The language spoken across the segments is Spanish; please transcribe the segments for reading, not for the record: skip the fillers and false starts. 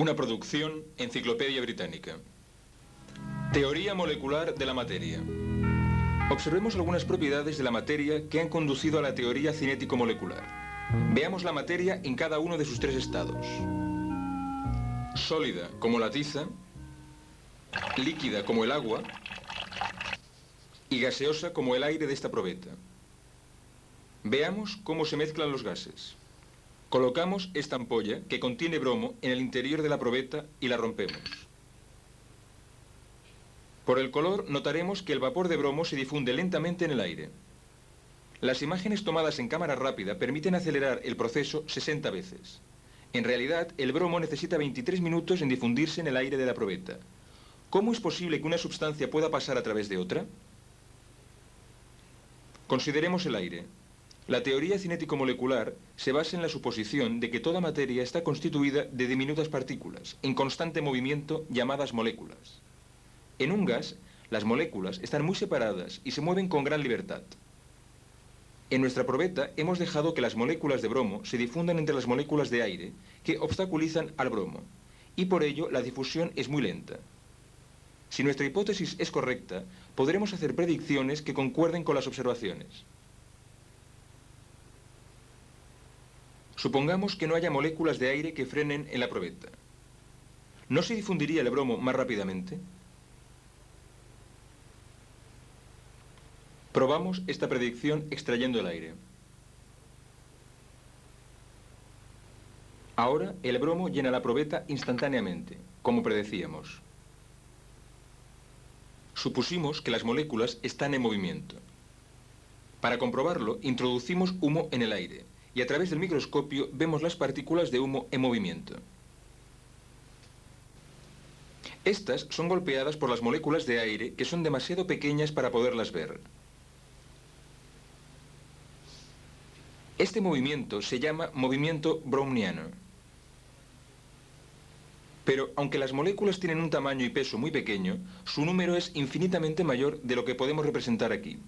Una producción Enciclopedia Británica. Teoría molecular de la materia. Observemos algunas propiedades de la materia que han conducido a la teoría cinético-molecular. Veamos la materia en cada uno de sus tres estados. Sólida como la tiza, líquida como el agua y gaseosa como el aire de esta probeta. Veamos cómo se mezclan los gases. Colocamos esta ampolla, que contiene bromo, en el interior de la probeta y la rompemos. Por el color notaremos que el vapor de bromo se difunde lentamente en el aire. Las imágenes tomadas en cámara rápida permiten acelerar el proceso 60 veces. En realidad, el bromo necesita 23 minutos en difundirse en el aire de la probeta. ¿Cómo es posible que una sustancia pueda pasar a través de otra? Consideremos el aire. La teoría cinético-molecular se basa en la suposición de que toda materia está constituida de diminutas partículas, en constante movimiento, llamadas moléculas. En un gas, las moléculas están muy separadas y se mueven con gran libertad. En nuestra probeta hemos dejado que las moléculas de bromo se difundan entre las moléculas de aire, que obstaculizan al bromo, y por ello la difusión es muy lenta. Si nuestra hipótesis es correcta, podremos hacer predicciones que concuerden con las observaciones. Supongamos que no haya moléculas de aire que frenen en la probeta. ¿No se difundiría el bromo más rápidamente? Probamos esta predicción extrayendo el aire. Ahora el bromo llena la probeta instantáneamente, como predecíamos. Supusimos que las moléculas están en movimiento. Para comprobarlo, introducimos humo en el aire y a través del microscopio vemos las partículas de humo en movimiento. Estas son golpeadas por las moléculas de aire que son demasiado pequeñas para poderlas ver. Este movimiento se llama movimiento browniano. Pero aunque las moléculas tienen un tamaño y peso muy pequeño, su número es infinitamente mayor de lo que podemos representar aquí.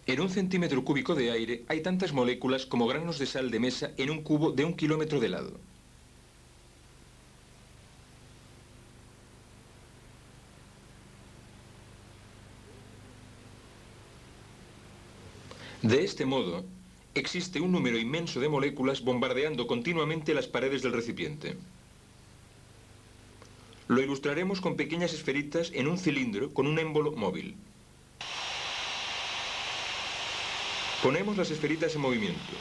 En 1 centímetro cúbico de aire hay tantas moléculas como granos de sal de mesa en un cubo de 1 kilómetro de lado. De este modo, existe un número inmenso de moléculas bombardeando continuamente las paredes del recipiente. Lo ilustraremos con pequeñas esferitas en un cilindro con un émbolo móvil. Ponemos las esferitas en movimiento.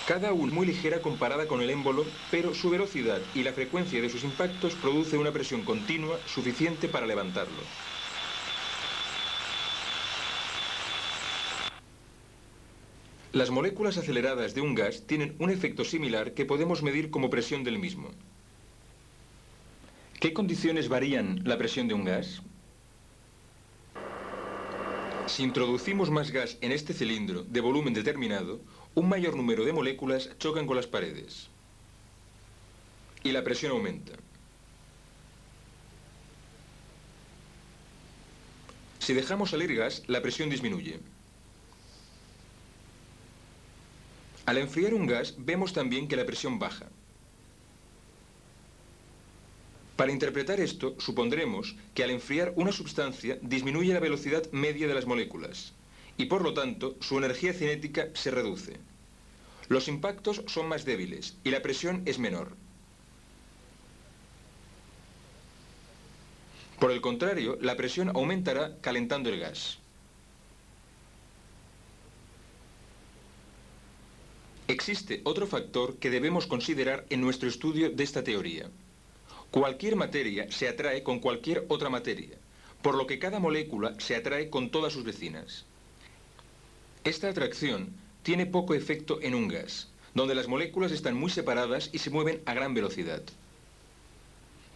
Cada una muy ligera comparada con el émbolo, pero su velocidad y la frecuencia de sus impactos produce una presión continua suficiente para levantarlo. Las moléculas aceleradas de un gas tienen un efecto similar que podemos medir como presión del mismo. ¿Qué condiciones varían la presión de un gas? Si introducimos más gas en este cilindro de volumen determinado, un mayor número de moléculas chocan con las paredes y la presión aumenta. Si dejamos salir gas, la presión disminuye. Al enfriar un gas, vemos también que la presión baja. Para interpretar esto, supondremos que al enfriar una sustancia disminuye la velocidad media de las moléculas y por lo tanto su energía cinética se reduce. Los impactos son más débiles y la presión es menor. Por el contrario, la presión aumentará calentando el gas. Existe otro factor que debemos considerar en nuestro estudio de esta teoría. Cualquier materia se atrae con cualquier otra materia, por lo que cada molécula se atrae con todas sus vecinas. Esta atracción tiene poco efecto en un gas, donde las moléculas están muy separadas y se mueven a gran velocidad.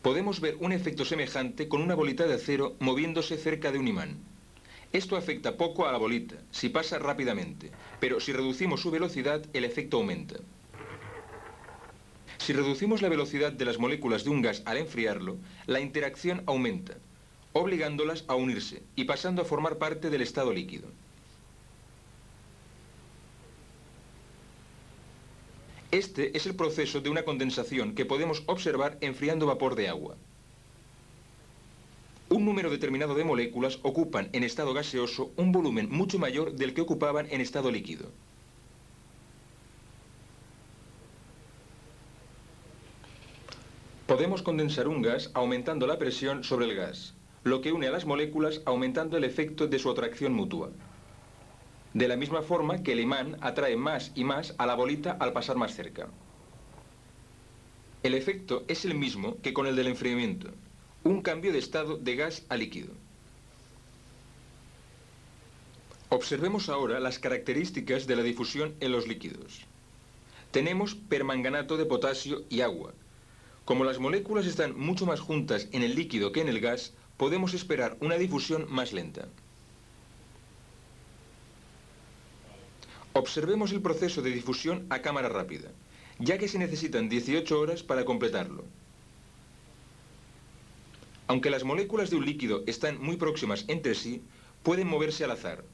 Podemos ver un efecto semejante con una bolita de acero moviéndose cerca de un imán. Esto afecta poco a la bolita, si pasa rápidamente, pero si reducimos su velocidad, el efecto aumenta. Si reducimos la velocidad de las moléculas de un gas al enfriarlo, la interacción aumenta, obligándolas a unirse y pasando a formar parte del estado líquido. Este es el proceso de una condensación que podemos observar enfriando vapor de agua. Un número determinado de moléculas ocupan en estado gaseoso un volumen mucho mayor del que ocupaban en estado líquido. Podemos condensar un gas aumentando la presión sobre el gas, lo que une a las moléculas aumentando el efecto de su atracción mutua. De la misma forma que el imán atrae más y más a la bolita al pasar más cerca. El efecto es el mismo que con el del enfriamiento, un cambio de estado de gas a líquido. Observemos ahora las características de la difusión en los líquidos. Tenemos permanganato de potasio y agua. Como las moléculas están mucho más juntas en el líquido que en el gas, podemos esperar una difusión más lenta. Observemos el proceso de difusión a cámara rápida, ya que se necesitan 18 horas para completarlo. Aunque las moléculas de un líquido están muy próximas entre sí, pueden moverse al azar.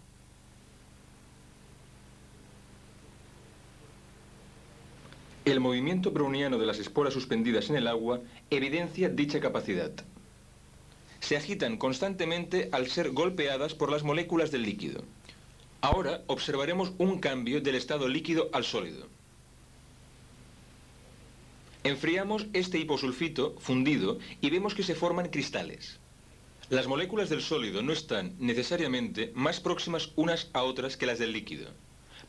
El movimiento browniano de las esporas suspendidas en el agua evidencia dicha capacidad. Se agitan constantemente al ser golpeadas por las moléculas del líquido. Ahora observaremos un cambio del estado líquido al sólido. Enfriamos este hiposulfito fundido y vemos que se forman cristales. Las moléculas del sólido no están necesariamente más próximas unas a otras que las del líquido,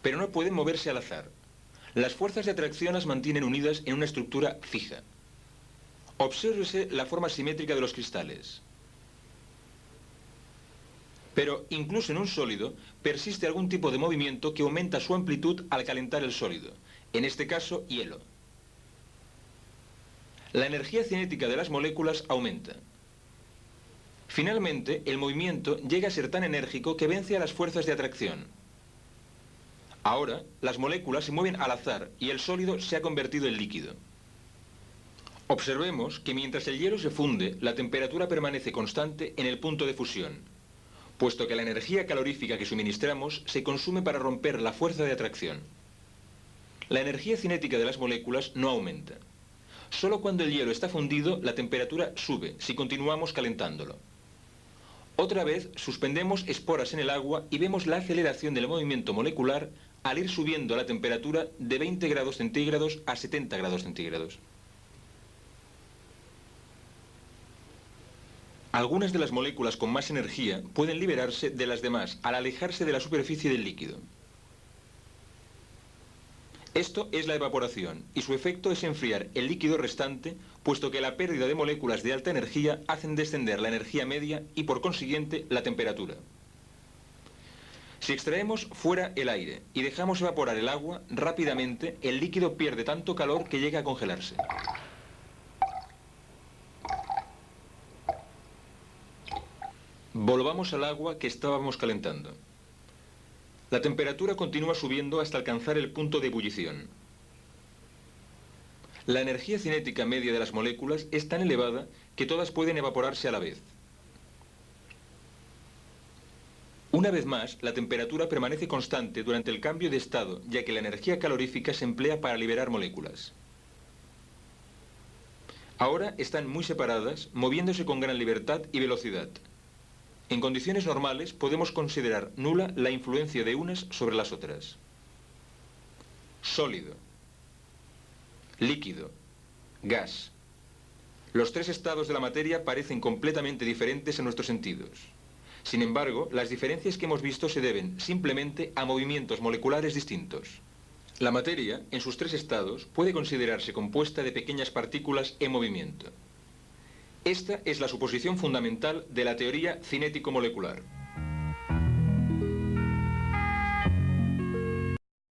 pero no pueden moverse al azar. Las fuerzas de atracción las mantienen unidas en una estructura fija. Obsérvese la forma simétrica de los cristales. Pero incluso en un sólido persiste algún tipo de movimiento que aumenta su amplitud al calentar el sólido, en este caso hielo. La energía cinética de las moléculas aumenta. Finalmente, el movimiento llega a ser tan enérgico que vence a las fuerzas de atracción. Ahora, las moléculas se mueven al azar y el sólido se ha convertido en líquido. Observemos que mientras el hielo se funde, la temperatura permanece constante en el punto de fusión, puesto que la energía calorífica que suministramos se consume para romper la fuerza de atracción. La energía cinética de las moléculas no aumenta. Solo cuando el hielo está fundido, la temperatura sube, si continuamos calentándolo. Otra vez, suspendemos esporas en el agua y vemos la aceleración del movimiento molecular al ir subiendo la temperatura de 20 grados centígrados a 70 grados centígrados. Algunas de las moléculas con más energía pueden liberarse de las demás al alejarse de la superficie del líquido. Esto es la evaporación, y su efecto es enfriar el líquido restante, puesto que la pérdida de moléculas de alta energía hacen descender la energía media y, por consiguiente, la temperatura. Si extraemos fuera el aire y dejamos evaporar el agua, rápidamente el líquido pierde tanto calor que llega a congelarse. Volvamos al agua que estábamos calentando. La temperatura continúa subiendo hasta alcanzar el punto de ebullición. La energía cinética media de las moléculas es tan elevada que todas pueden evaporarse a la vez. Una vez más, la temperatura permanece constante durante el cambio de estado, ya que la energía calorífica se emplea para liberar moléculas. Ahora están muy separadas, moviéndose con gran libertad y velocidad. En condiciones normales podemos considerar nula la influencia de unas sobre las otras. Sólido, líquido, gas. Los tres estados de la materia parecen completamente diferentes en nuestros sentidos. Sin embargo, las diferencias que hemos visto se deben simplemente a movimientos moleculares distintos. La materia, en sus tres estados, puede considerarse compuesta de pequeñas partículas en movimiento. Esta es la suposición fundamental de la teoría cinético-molecular.